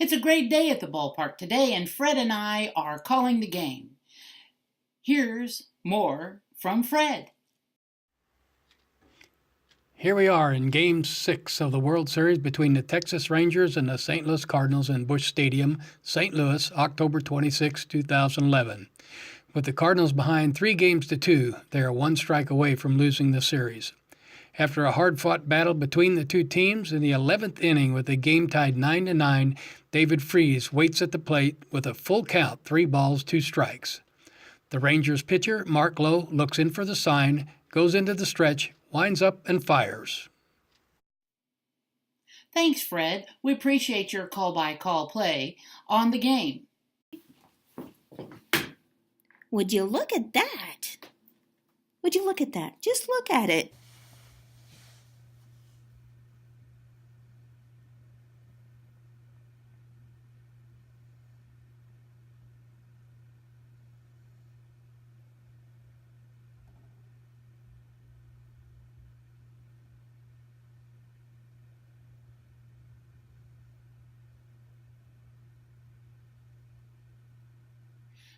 It's a great day at the ballpark today, and Fred and I are calling the game. Here's more from Fred. Here we are in Game 6 of the World Series between the Texas Rangers and the St. Louis Cardinals in Busch Stadium, St. Louis, October 26, 2011. With the Cardinals behind 3-2, they are one strike away from losing the series. After a hard-fought battle between the two teams in the 11th inning with the game tied 9-9, David Freese waits at the plate with a full count, 3 balls, 2 strikes. The Rangers pitcher, Mark Lowe, looks in for the sign, goes into the stretch, winds up and fires. Thanks, Fred. We appreciate your call-by-call play on the game. Would you look at that? Would you look at that? Just look at it.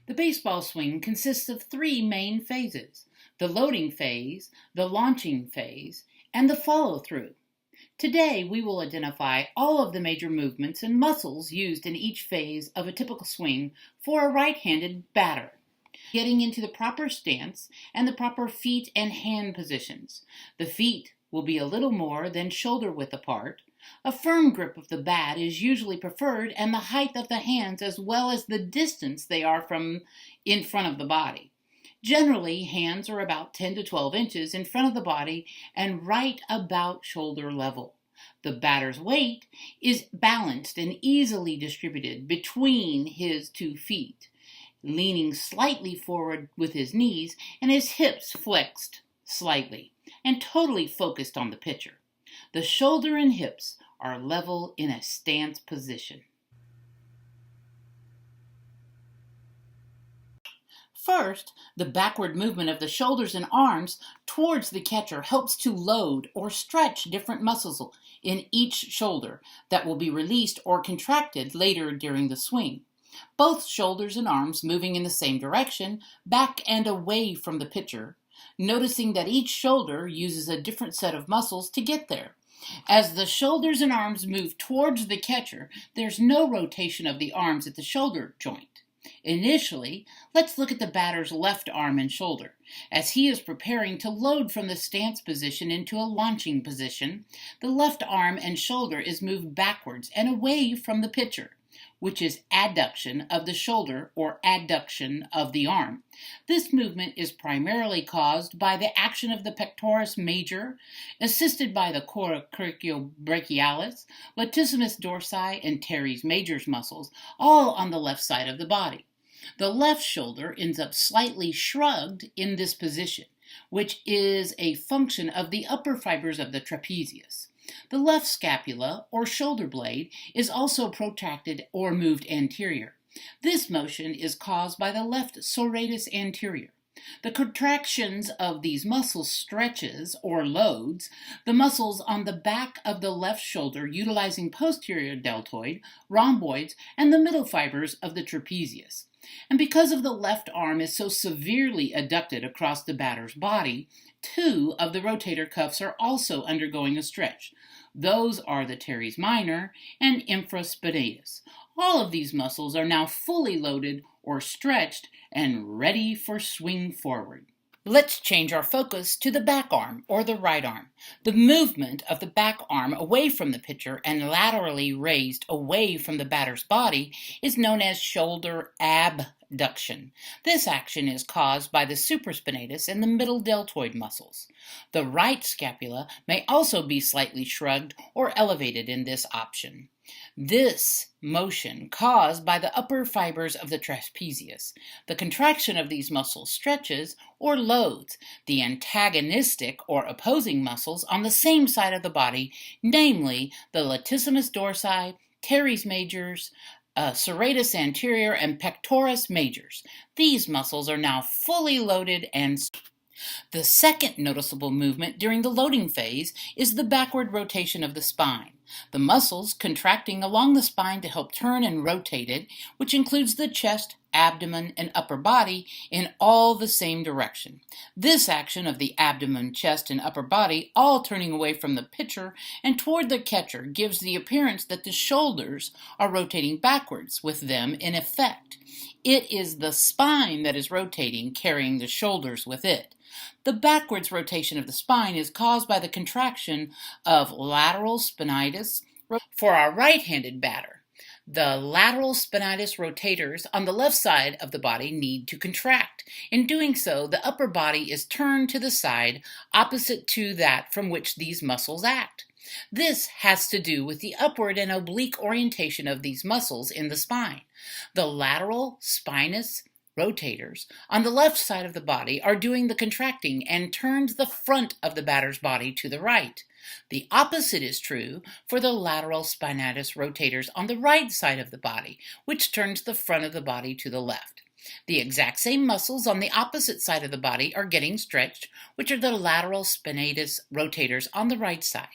The baseball swing consists of 3 main phases: the loading phase, the launching phase, and the follow-through. Today, we will identify all of the major movements and muscles used in each phase of a typical swing for a right-handed batter, getting into the proper stance and the proper feet and hand positions. The feet will be a little more than shoulder width apart. A firm grip of the bat is usually preferred, and the height of the hands as well as the distance they are from in front of the body. Generally, hands are about 10 to 12 inches in front of the body and right about shoulder level. The batter's weight is balanced and easily distributed between his 2 feet, leaning slightly forward with his knees and his hips flexed slightly, and totally focused on the pitcher. The shoulder and hips are level in a stance position. First, the backward movement of the shoulders and arms towards the catcher helps to load or stretch different muscles in each shoulder that will be released or contracted later during the swing. Both shoulders and arms moving in the same direction, back and away from the pitcher, noticing that each shoulder uses a different set of muscles to get there. As the shoulders and arms move towards the catcher, there's no rotation of the arms at the shoulder joint. Initially, let's look at the batter's left arm and shoulder. As he is preparing to load from the stance position into a launching position, the left arm and shoulder is moved backwards and away from the pitcher, which is adduction of the shoulder or adduction of the arm. This movement is primarily caused by the action of the pectoris major, assisted by the coracobrachialis, latissimus dorsi, and teres major muscles, all on the left side of the body. The left shoulder ends up slightly shrugged in this position, which is a function of the upper fibers of the trapezius. The left scapula, or shoulder blade, is also protracted or moved anterior. This motion is caused by the left serratus anterior. The contractions of these muscles stretches or loads the muscles on the back of the left shoulder utilizing posterior deltoid, rhomboids, and the middle fibers of the trapezius. And because of the left arm is so severely adducted across the batter's body, 2 of the rotator cuffs are also undergoing a stretch. Those are the teres minor and infraspinatus. All of these muscles are now fully loaded or stretched and ready for swing forward. Let's change our focus to the back arm or the right arm. The movement of the back arm away from the pitcher and laterally raised away from the batter's body is known as shoulder abduction. This action is caused by the supraspinatus and the middle deltoid muscles. The right scapula may also be slightly shrugged or elevated in this option. This motion caused by the upper fibers of the trapezius. The contraction of these muscles stretches or loads the antagonistic or opposing muscles on the same side of the body, namely the latissimus dorsi, teres majors, serratus anterior, and pectoris majors. These muscles are now fully loaded and the second noticeable movement during the loading phase is the backward rotation of the spine. The muscles contracting along the spine to help turn and rotate it, which includes the chest, abdomen, and upper body in all the same direction. This action of the abdomen, chest, and upper body all turning away from the pitcher and toward the catcher gives the appearance that the shoulders are rotating backwards with them in effect. It is the spine that is rotating, carrying the shoulders with it. The backwards rotation of the spine is caused by the contraction of lateral spinatus for our right-handed batter. The lateral spinatus rotators on the left side of the body need to contract. In doing so, the upper body is turned to the side opposite to that from which these muscles act. This has to do with the upward and oblique orientation of these muscles in the spine. The lateral spinous rotators on the left side of the body are doing the contracting and turns the front of the batter's body to the right. The opposite is true for the lateral spinatus rotators on the right side of the body, which turns the front of the body to the left. The exact same muscles on the opposite side of the body are getting stretched, which are the lateral spinatus rotators on the right side.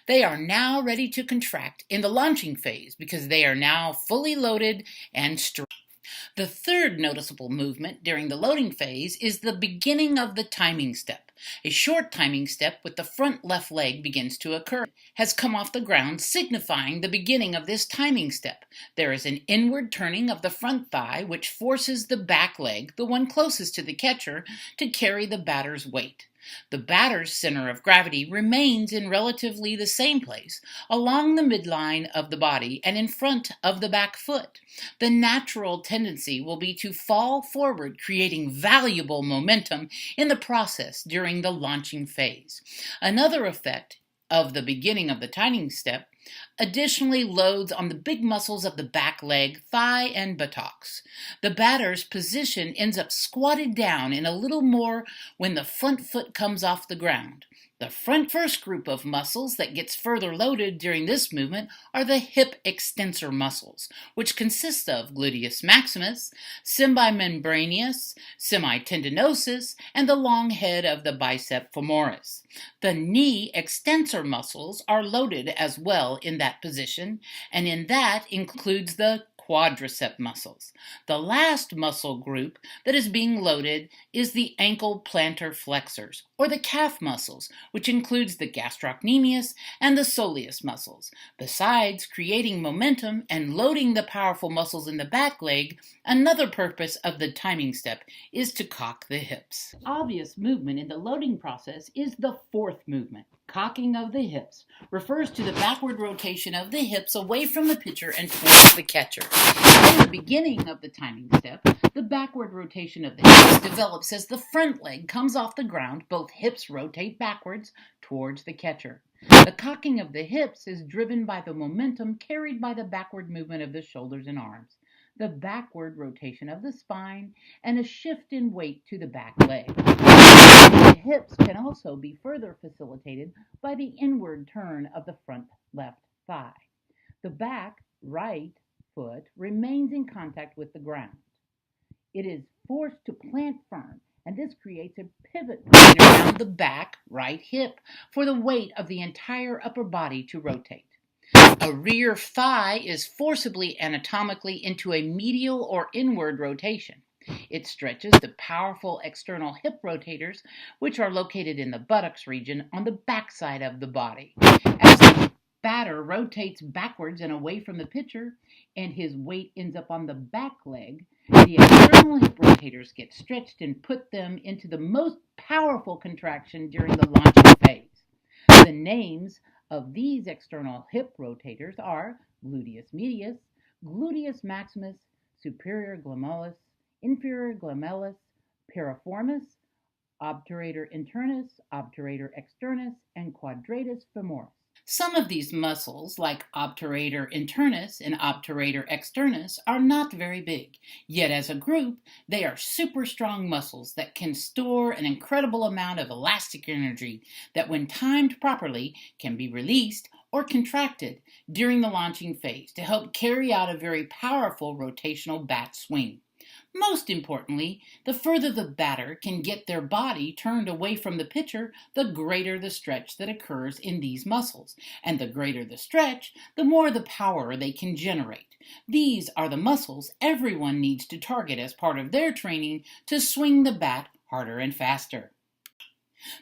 They are now ready to contract in the launching phase because they are now fully loaded and straight. The third noticeable movement during the loading phase is the beginning of the timing step. A short timing step with the front left leg begins to occur. Has come off the ground, signifying the beginning of this timing step. There is an inward turning of the front thigh, which forces the back leg, the one closest to the catcher, to carry the batter's weight. The batter's center of gravity remains in relatively the same place, along the midline of the body and in front of the back foot. The natural tendency will be to fall forward, creating valuable momentum in the process during the launching phase. Another effect of the beginning of the timing step additionally loads on the big muscles of the back leg, thigh, and buttocks. The batter's position ends up squatted down in a little more when the front foot comes off the ground. The first group of muscles that gets further loaded during this movement are the hip extensor muscles, which consist of gluteus maximus, semimembranosus, semitendinosus, and the long head of the bicep femoris. The knee extensor muscles are loaded as well in that position, and in that includes the quadricep muscles. The last muscle group that is being loaded is the ankle plantar flexors, or the calf muscles, which includes the gastrocnemius and the soleus muscles. Besides creating momentum and loading the powerful muscles in the back leg, another purpose of the timing step is to cock the hips. Obvious movement in the loading process is the fourth movement. Cocking of the hips refers to the backward rotation of the hips away from the pitcher and towards the catcher. In the beginning of the timing step, the backward rotation of the hips develops as the front leg comes off the ground. Both hips rotate backwards towards the catcher. The cocking of the hips is driven by the momentum carried by the backward movement of the shoulders and arms, the backward rotation of the spine, and a shift in weight to the back leg. The hips can also be further facilitated by the inward turn of the front left thigh. The back right foot remains in contact with the ground. It is forced to plant firm, and this creates a pivot point around the back right hip for the weight of the entire upper body to rotate. A rear thigh is forcibly anatomically into a medial or inward rotation. It stretches the powerful external hip rotators, which are located in the buttocks region on the backside of the body. As the batter rotates backwards and away from the pitcher, and his weight ends up on the back leg, the external hip rotators get stretched and put them into the most powerful contraction during the launching phase. The names of these external hip rotators are gluteus medius, gluteus maximus, superior glomus, inferior glomus, piriformis, obturator internus, obturator externus, and quadratus femoris. Some of these muscles, like obturator internus and obturator externus, are not very big, yet as a group, they are super strong muscles that can store an incredible amount of elastic energy that, when timed properly, can be released or contracted during the launching phase to help carry out a very powerful rotational bat swing. Most importantly, the further the batter can get their body turned away from the pitcher, the greater the stretch that occurs in these muscles. And the greater the stretch, the more the power they can generate. These are the muscles everyone needs to target as part of their training to swing the bat harder and faster.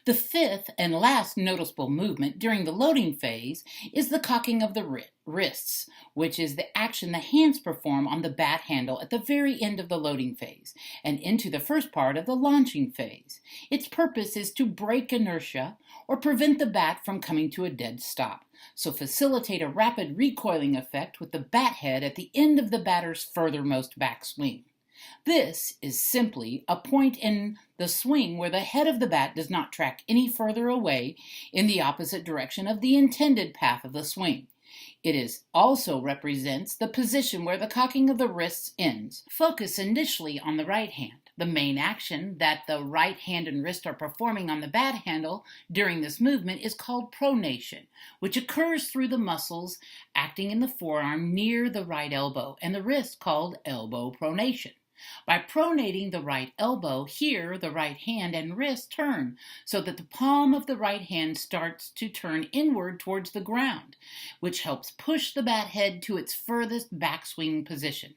The fifth and last noticeable movement during the loading phase is the cocking of the wrists, which is the action the hands perform on the bat handle at the very end of the loading phase and into the first part of the launching phase. Its purpose is to break inertia or prevent the bat from coming to a dead stop, so facilitate a rapid recoiling effect with the bat head at the end of the batter's furthermost backswing. This is simply a point in the swing where the head of the bat does not track any further away in the opposite direction of the intended path of the swing. It also represents the position where the cocking of the wrists ends. Focus initially on the right hand. The main action that the right hand and wrist are performing on the bat handle during this movement is called pronation, which occurs through the muscles acting in the forearm near the right elbow and the wrist called elbow pronation. By pronating the right elbow, here the right hand and wrist turn so that the palm of the right hand starts to turn inward towards the ground, which helps push the bat head to its furthest backswing position.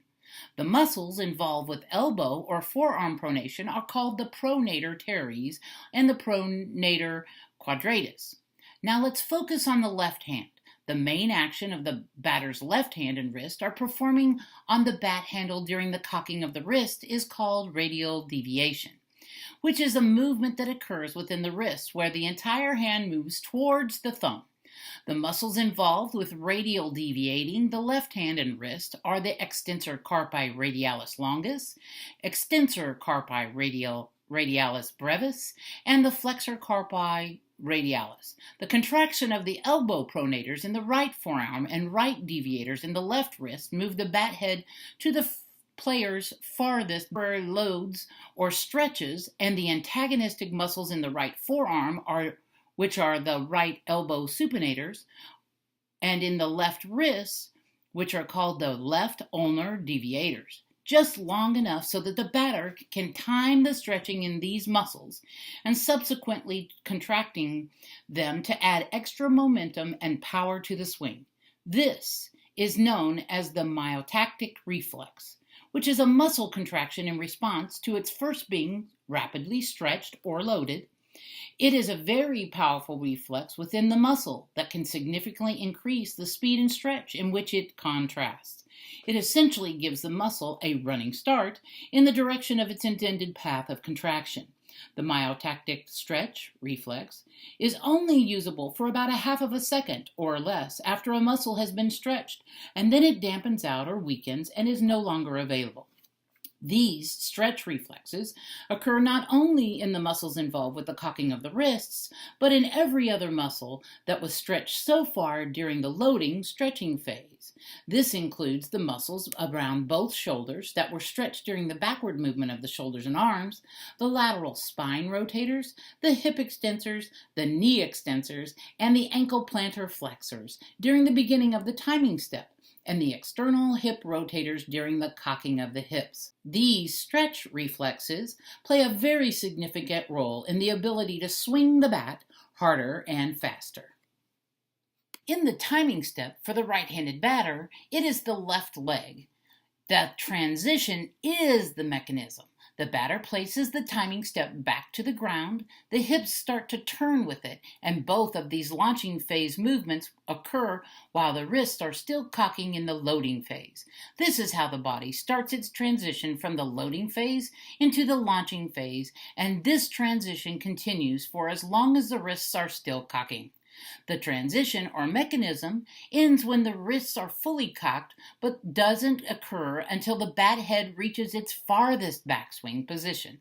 The muscles involved with elbow or forearm pronation are called the pronator teres and the pronator quadratus. Now let's focus on the left hand. The main action of the batter's left hand and wrist are performing on the bat handle during the cocking of the wrist is called radial deviation, which is a movement that occurs within the wrist where the entire hand moves towards the thumb. The muscles involved with radial deviating the left hand and wrist are the extensor carpi radialis longus, extensor carpi radialis brevis, and the flexor carpi radialis. The contraction of the elbow pronators in the right forearm and right deviators in the left wrist move the bat head to the player's farthest where loads or stretches, and the antagonistic muscles in the right forearm which are the right elbow supinators, and in the left wrist, which are called the left ulnar deviators, just long enough so that the batter can time the stretching in these muscles and subsequently contracting them to add extra momentum and power to the swing. This is known as the myotactic reflex, which is a muscle contraction in response to its first being rapidly stretched or loaded. It is a very powerful reflex within the muscle that can significantly increase the speed and stretch in which it contrasts. It essentially gives the muscle a running start in the direction of its intended path of contraction. The myotactic stretch reflex is only usable for about a half of a second or less after a muscle has been stretched, and then it dampens out or weakens and is no longer available. These stretch reflexes occur not only in the muscles involved with the cocking of the wrists, but in every other muscle that was stretched so far during the loading stretching phase. This includes the muscles around both shoulders that were stretched during the backward movement of the shoulders and arms, the lateral spine rotators, the hip extensors, the knee extensors, and the ankle plantar flexors during the beginning of the timing step, and the external hip rotators during the cocking of the hips. These stretch reflexes play a very significant role in the ability to swing the bat harder and faster. In the timing step for the right-handed batter, it is the left leg. The transition is the mechanism. The batter places the timing step back to the ground, the hips start to turn with it, and both of these launching phase movements occur while the wrists are still cocking in the loading phase. This is how the body starts its transition from the loading phase into the launching phase, and this transition continues for as long as the wrists are still cocking. The transition or mechanism ends when the wrists are fully cocked, but doesn't occur until the bat head reaches its farthest backswing position.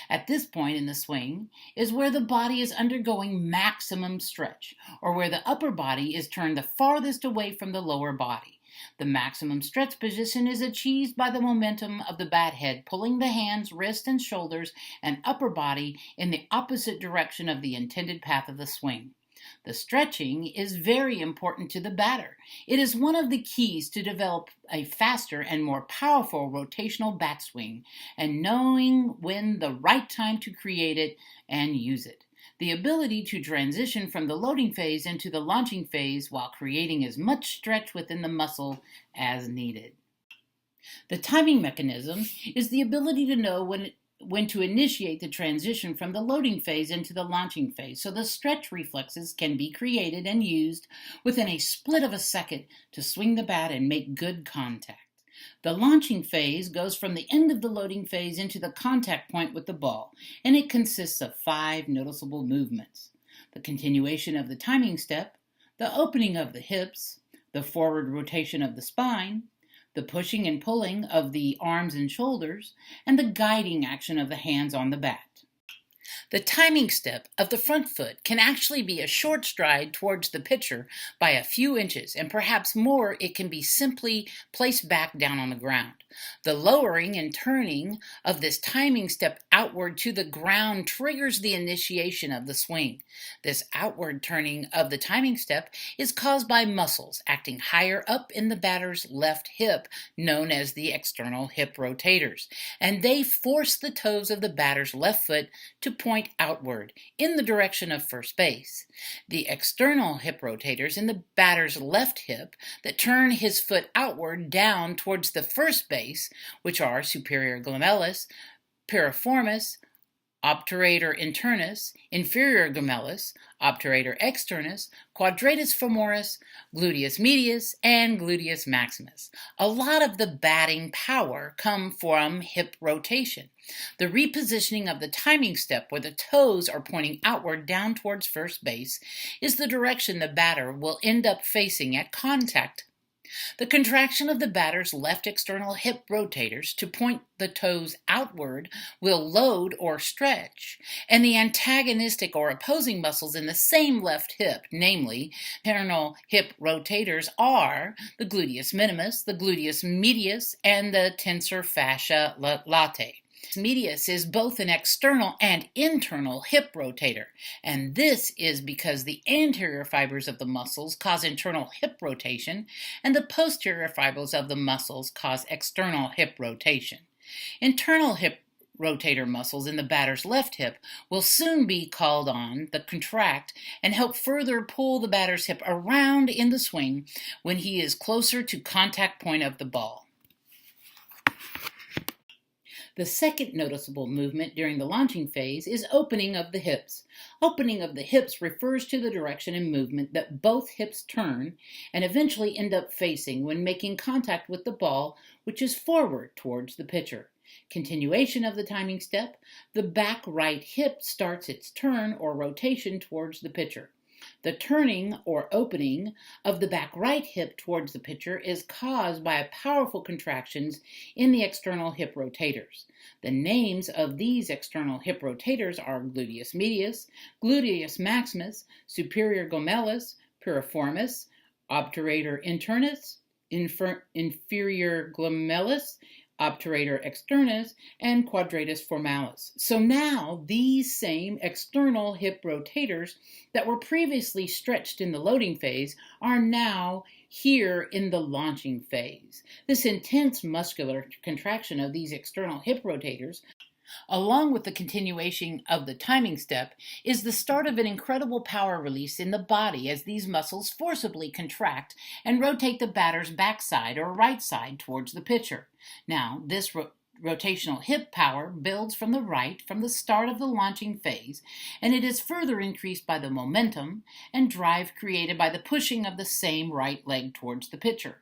At this point in the swing is where the body is undergoing maximum stretch, or where the upper body is turned the farthest away from the lower body. The maximum stretch position is achieved by the momentum of the bat head pulling the hands, wrists, and shoulders and upper body in the opposite direction of the intended path of the swing. The stretching is very important to the batter. It is one of the keys to develop a faster and more powerful rotational backswing and knowing when the right time to create it and use it. The ability to transition from the loading phase into the launching phase while creating as much stretch within the muscle as needed. The timing mechanism is the ability to know when to initiate the transition from the loading phase into the launching phase, so the stretch reflexes can be created and used within a split of a second to swing the bat and make good contact. The launching phase goes from the end of the loading phase into the contact point with the ball, and it consists of 5 noticeable movements: the continuation of the timing step, the opening of the hips, the forward rotation of the spine, the pushing and pulling of the arms and shoulders, and the guiding action of the hands on the bat. The timing step of the front foot can actually be a short stride towards the pitcher by a few inches, and perhaps more, it can be simply placed back down on the ground. The lowering and turning of this timing step outward to the ground triggers the initiation of the swing. This outward turning of the timing step is caused by muscles acting higher up in the batter's left hip, known as the external hip rotators, and they force the toes of the batter's left foot to point outward in the direction of first base. The external hip rotators in the batter's left hip that turn his foot outward down towards the first base, which are superior glomerulis, piriformis, obturator internus, inferior glomerulis, obturator externus, quadratus femoris, gluteus medius, and gluteus maximus. A lot of the batting power come from hip rotation. The repositioning of the timing step where the toes are pointing outward down towards first base is the direction the batter will end up facing at contact. The contraction of the batter's left external hip rotators to point the toes outward will load or stretch, and the antagonistic or opposing muscles in the same left hip, namely internal hip rotators, are the gluteus minimus, the gluteus medius, and the tensor fascia latae. Medius is both an external and internal hip rotator, and this is because the anterior fibers of the muscles cause internal hip rotation and the posterior fibers of the muscles cause external hip rotation. Internal hip rotator muscles in the batter's left hip will soon be called on to contract and help further pull the batter's hip around in the swing when he is closer to contact point of the ball. The second noticeable movement during the launching phase is opening of the hips. Opening of the hips refers to the direction and movement that both hips turn and eventually end up facing when making contact with the ball, which is forward towards the pitcher. Continuation of the timing step, the back right hip starts its turn or rotation towards the pitcher. The turning or opening of the back right hip towards the pitcher is caused by powerful contractions in the external hip rotators. The names of these external hip rotators are gluteus medius, gluteus maximus, superior glomerulis, piriformis, obturator internus, inferior glomerulis, obturator externus, and quadratus formalis. So now these same external hip rotators that were previously stretched in the loading phase are now here in the launching phase. This intense muscular contraction of these external hip rotators, along with the continuation of the timing step, is the start of an incredible power release in the body as these muscles forcibly contract and rotate the batter's backside or right side towards the pitcher. Now, this rotational hip power builds from the right from the start of the launching phase, and it is further increased by the momentum and drive created by the pushing of the same right leg towards the pitcher.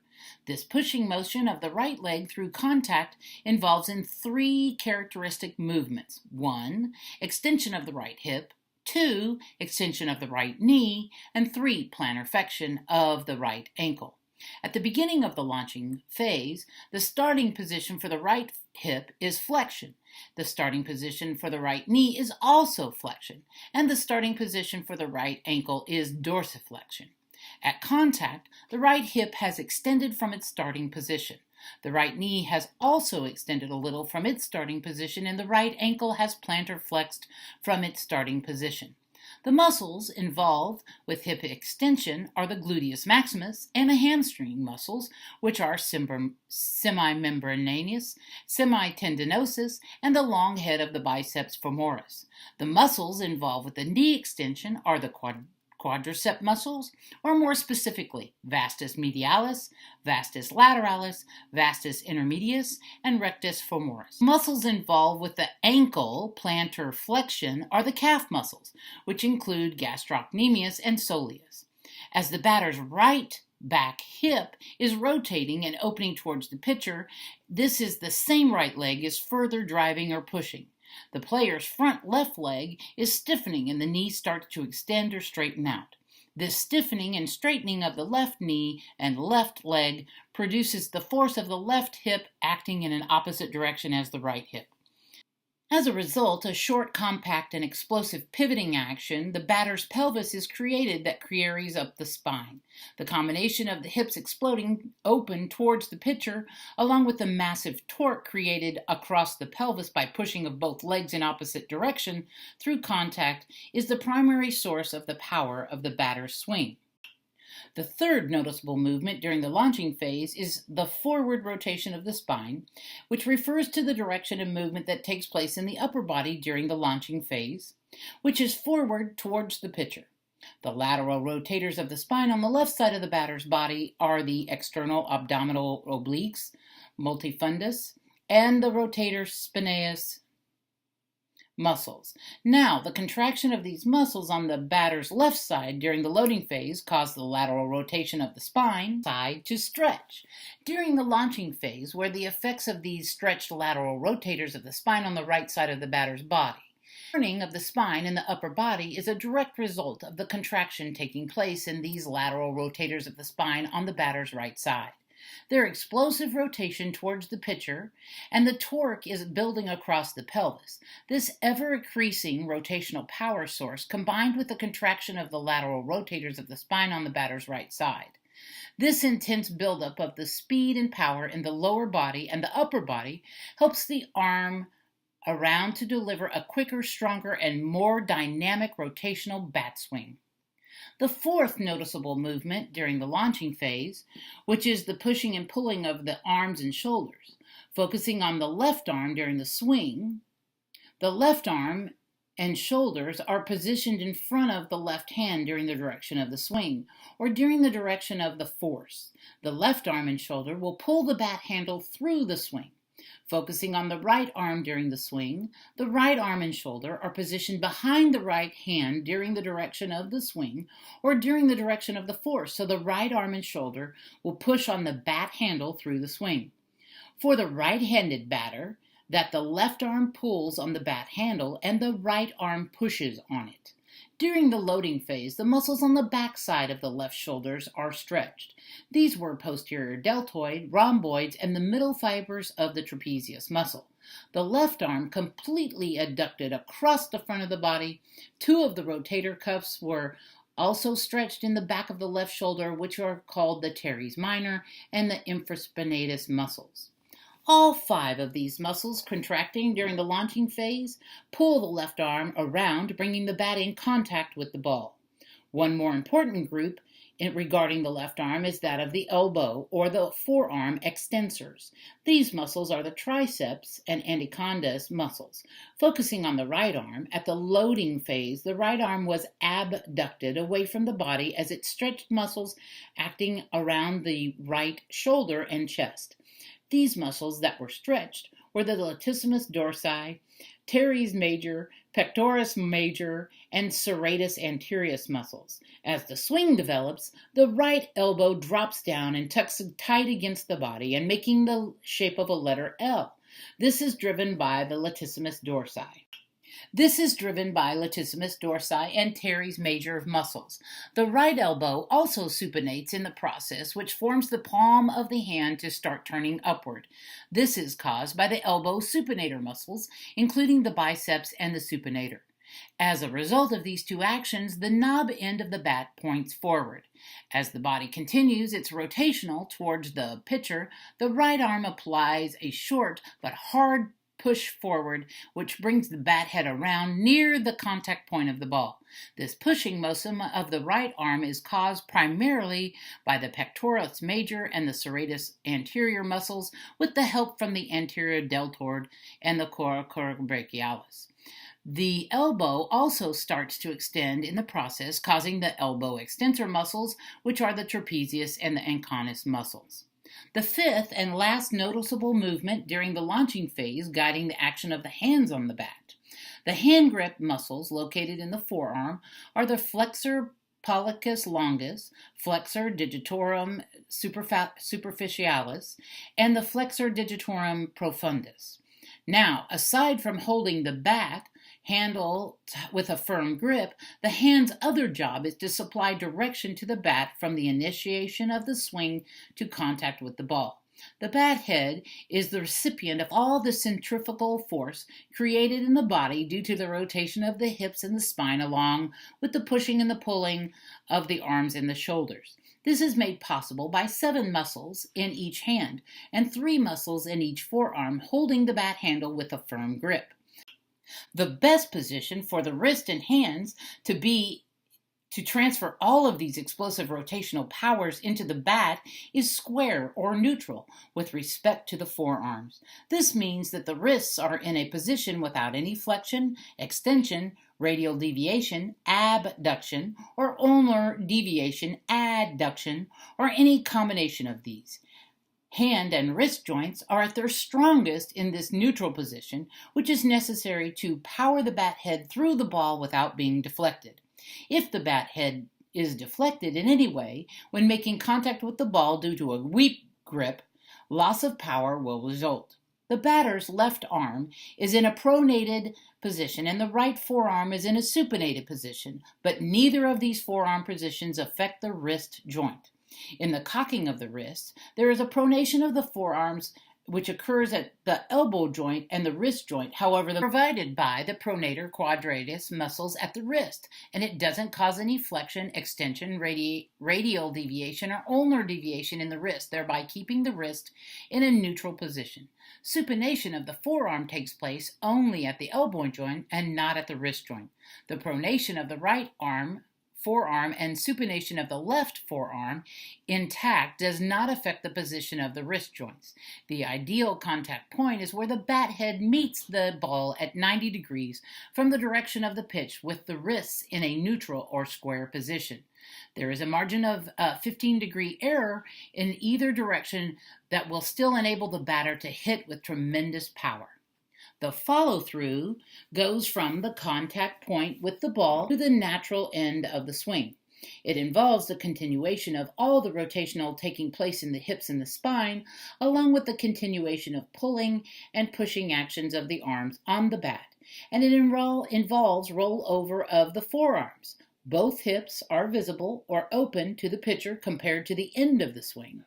This pushing motion of the right leg through contact involves in 3 characteristic movements. 1, extension of the right hip. 2, extension of the right knee. And 3, plantar flexion of the right ankle. At the beginning of the launching phase, the starting position for the right hip is flexion. The starting position for the right knee is also flexion. And the starting position for the right ankle is dorsiflexion. At contact, the right hip has extended from its starting position. The right knee has also extended a little from its starting position, and the right ankle has plantar flexed from its starting position. The muscles involved with hip extension are the gluteus maximus and the hamstring muscles, which are semimembranous, semitendinosus, and the long head of the biceps femoris. The muscles involved with the knee extension are the quadricep muscles, or more specifically, vastus medialis, vastus lateralis, vastus intermedius, and rectus femoris. Muscles involved with the ankle plantar flexion are the calf muscles, which include gastrocnemius and soleus. As the batter's right back hip is rotating and opening towards the pitcher, this is the same right leg is further driving or pushing. The player's front left leg is stiffening and the knee starts to extend or straighten out. This stiffening and straightening of the left knee and left leg produces the force of the left hip acting in an opposite direction as the right hip. As a result, a short, compact, and explosive pivoting action, the batter's pelvis is created that carries up the spine. The combination of the hips exploding open towards the pitcher, along with the massive torque created across the pelvis by pushing of both legs in opposite direction through contact, is the primary source of the power of the batter's swing. The third noticeable movement during the launching phase is the forward rotation of the spine, which refers to the direction of movement that takes place in the upper body during the launching phase, which is forward towards the pitcher. The lateral rotators of the spine on the left side of the batter's body are the external abdominal obliques, multifundus, and the rotator spinaeus muscles. Now, the contraction of these muscles on the batter's left side during the loading phase cause the lateral rotation of the spine side to stretch. During the launching phase, where the effects of these stretched lateral rotators of the spine on the right side of the batter's body. Turning of the spine in the upper body is a direct result of the contraction taking place in these lateral rotators of the spine on the batter's right side. Their explosive rotation towards the pitcher, and the torque is building across the pelvis. This ever-increasing rotational power source combined with the contraction of the lateral rotators of the spine on the batter's right side. This intense buildup of the speed and power in the lower body and the upper body helps the arm around to deliver a quicker, stronger, and more dynamic rotational bat swing. The fourth noticeable movement during the launching phase, which is the pushing and pulling of the arms and shoulders, focusing on the left arm during the swing. The left arm and shoulders are positioned in front of the left hand during the direction of the swing, or during the direction of the force. The left arm and shoulder will pull the bat handle through the swing. Focusing on the right arm during the swing, the right arm and shoulder are positioned behind the right hand during the direction of the swing or during the direction of the force, so the right arm and shoulder will push on the bat handle through the swing. For the right-handed batter, that the left arm pulls on the bat handle and the right arm pushes on it. During the loading phase, the muscles on the back side of the left shoulders are stretched. These were posterior deltoid, rhomboids, and the middle fibers of the trapezius muscle. The left arm completely adducted across the front of the body. Two of the rotator cuffs were also stretched in the back of the left shoulder, which are called the teres minor and the infraspinatus muscles. All five of these muscles contracting during the launching phase pull the left arm around, bringing the bat in contact with the ball. One more important group regarding the left arm is that of the elbow or the forearm extensors. These muscles are the triceps and anacondas muscles. Focusing on the right arm, at the loading phase, the right arm was abducted away from the body as it stretched muscles acting around the right shoulder and chest. These muscles that were stretched were the latissimus dorsi, teres major, pectoris major, and serratus anterius muscles. As the swing develops, the right elbow drops down and tucks tight against the body and making the shape of a letter L. This is driven by the latissimus dorsi. And teres major muscles. The right elbow also supinates in the process, which forms the palm of the hand to start turning upward. This is caused by the elbow supinator muscles, including the biceps and the supinator. As a result of these two actions, the knob end of the bat points forward. As the body continues its rotational towards the pitcher, the right arm applies a short but hard push forward, which brings the bat head around near the contact point of the ball. This pushing motion of the right arm is caused primarily by the pectoralis major and the serratus anterior muscles, with the help from the anterior deltoid and the coracobrachialis. The elbow also starts to extend in the process, causing the elbow extensor muscles, which are the trapezius and the anconus muscles. The fifth and last noticeable movement during the launching phase guiding the action of the hands on the bat. The hand grip muscles located in the forearm are the flexor pollicis longus, flexor digitorum superficialis, and the flexor digitorum profundus. Now, aside from holding the bat handle with a firm grip, the hand's other job is to supply direction to the bat from the initiation of the swing to contact with the ball. The bat head is the recipient of all the centrifugal force created in the body due to the rotation of the hips and the spine, along with the pushing and the pulling of the arms and the shoulders. This is made possible by 7 muscles in each hand and 3 muscles in each forearm holding the bat handle with a firm grip. The best position for the wrist and hands to transfer all of these explosive rotational powers into the bat is square or neutral with respect to the forearms. This means that the wrists are in a position without any flexion, extension, radial deviation, abduction, or ulnar deviation, adduction, or any combination of these. Hand and wrist joints are at their strongest in this neutral position, which is necessary to power the bat head through the ball without being deflected. If the bat head is deflected in any way when making contact with the ball due to a weak grip, loss of power will result. The batter's left arm is in a pronated position and the right forearm is in a supinated position, but neither of these forearm positions affect the wrist joint. In the cocking of the wrists, there is a pronation of the forearms which occurs at the elbow joint and the wrist joint. However, they're provided by the pronator quadratus muscles at the wrist, and it doesn't cause any flexion, extension, radial deviation, or ulnar deviation in the wrist, thereby keeping the wrist in a neutral position. Supination of the forearm takes place only at the elbow joint and not at the wrist joint. The pronation of the right forearm and supination of the left forearm intact does not affect the position of the wrist joints. The ideal contact point is where the bat head meets the ball at 90 degrees from the direction of the pitch, with the wrists in a neutral or square position. There is a margin of 15-degree error in either direction that will still enable the batter to hit with tremendous power. The follow-through goes from the contact point with the ball to the natural end of the swing. It involves the continuation of all the rotational taking place in the hips and the spine, along with the continuation of pulling and pushing actions of the arms on the bat, and it involves rollover of the forearms. Both hips are visible or open to the pitcher compared to the end of the swing.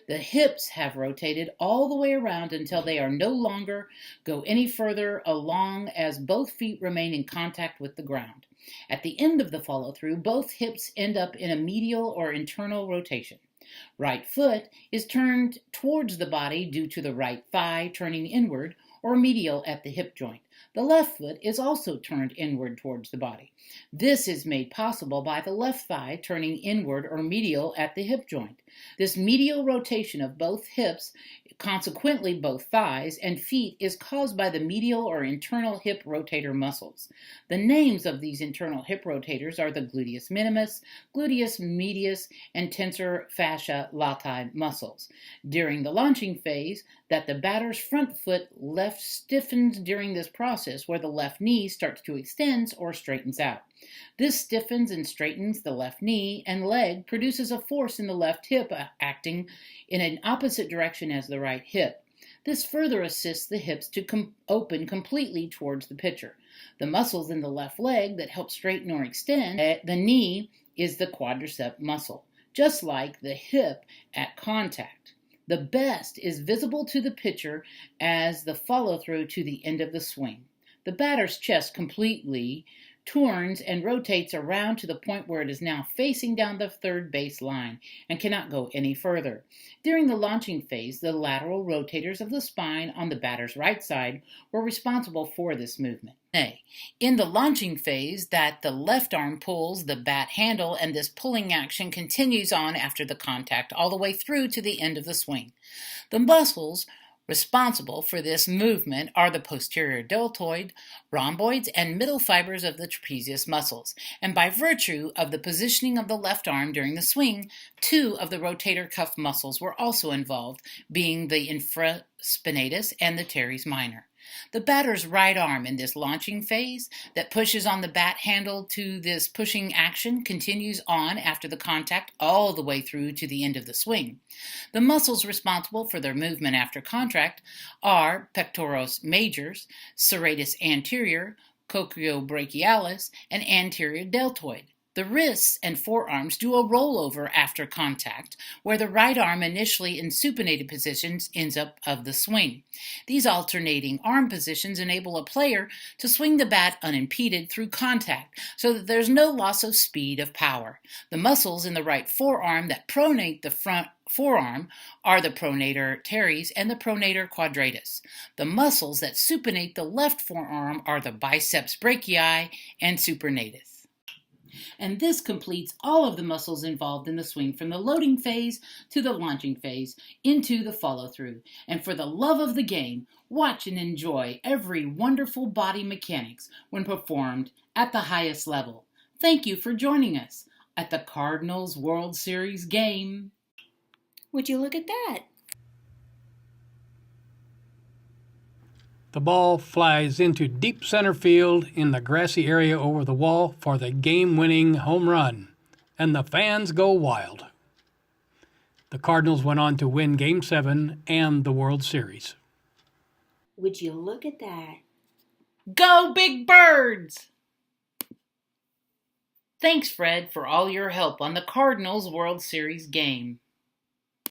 The hips have rotated all the way around until they are no longer go any further along as both feet remain in contact with the ground. At the end of the follow-through, both hips end up in a medial or internal rotation. Right foot is turned towards the body due to the right thigh turning inward or medial at the hip joint. The left foot is also turned inward towards the body. This is made possible by the left thigh turning inward or medial at the hip joint. This medial rotation of both hips, consequently both thighs and feet, is caused by the medial or internal hip rotator muscles. The names of these internal hip rotators are the gluteus minimus, gluteus medius, and tensor fascia lati muscles. During the launching phase, that the batter's front foot left stiffens during this process, where the left knee starts to extend or straightens out. This stiffens and straightens the left knee and leg, produces a force in the left hip acting in an opposite direction as the right hip. This further assists the hips to open completely towards the pitcher. The muscles in the left leg that help straighten or extend the knee is the quadricep muscle, just like the hip at contact. The best is visible to the pitcher as the follow-through to the end of the swing. The batter's chest completely turns and rotates around to the point where it is now facing down the third base line and cannot go any further. During the launching phase, the lateral rotators of the spine on the batter's right side were responsible for this movement. In the launching phase, that the left arm pulls the bat handle, and this pulling action continues on after the contact all the way through to the end of the swing. The muscles responsible for this movement are the posterior deltoid, rhomboids, and middle fibers of the trapezius muscles, and by virtue of the positioning of the left arm during the swing, two of the rotator cuff muscles were also involved, being the infraspinatus and the teres minor. The batter's right arm in this launching phase that pushes on the bat handle to this pushing action continues on after the contact all the way through to the end of the swing. The muscles responsible for their movement after contact are pectoralis majors, serratus anterior, coccybrachialis, and anterior deltoid. The wrists and forearms do a rollover after contact, where the right arm initially in supinated positions ends up of the swing. These alternating arm positions enable a player to swing the bat unimpeded through contact, so that there's no loss of speed of power. The muscles in the right forearm that pronate the front forearm are the pronator teres and the pronator quadratus. The muscles that supinate the left forearm are the biceps brachii and supernatus. And this completes all of the muscles involved in the swing from the loading phase to the launching phase into the follow-through. And for the love of the game, watch and enjoy every wonderful body mechanics when performed at the highest level. Thank you for joining us at the Cardinals World Series game. Would you look at that? The ball flies into deep center field in the grassy area over the wall for the game-winning home run, and the fans go wild. The Cardinals went on to win Game 7 and the World Series. Would you look at that? Go Big Birds! Thanks, Fred, for all your help on the Cardinals World Series game.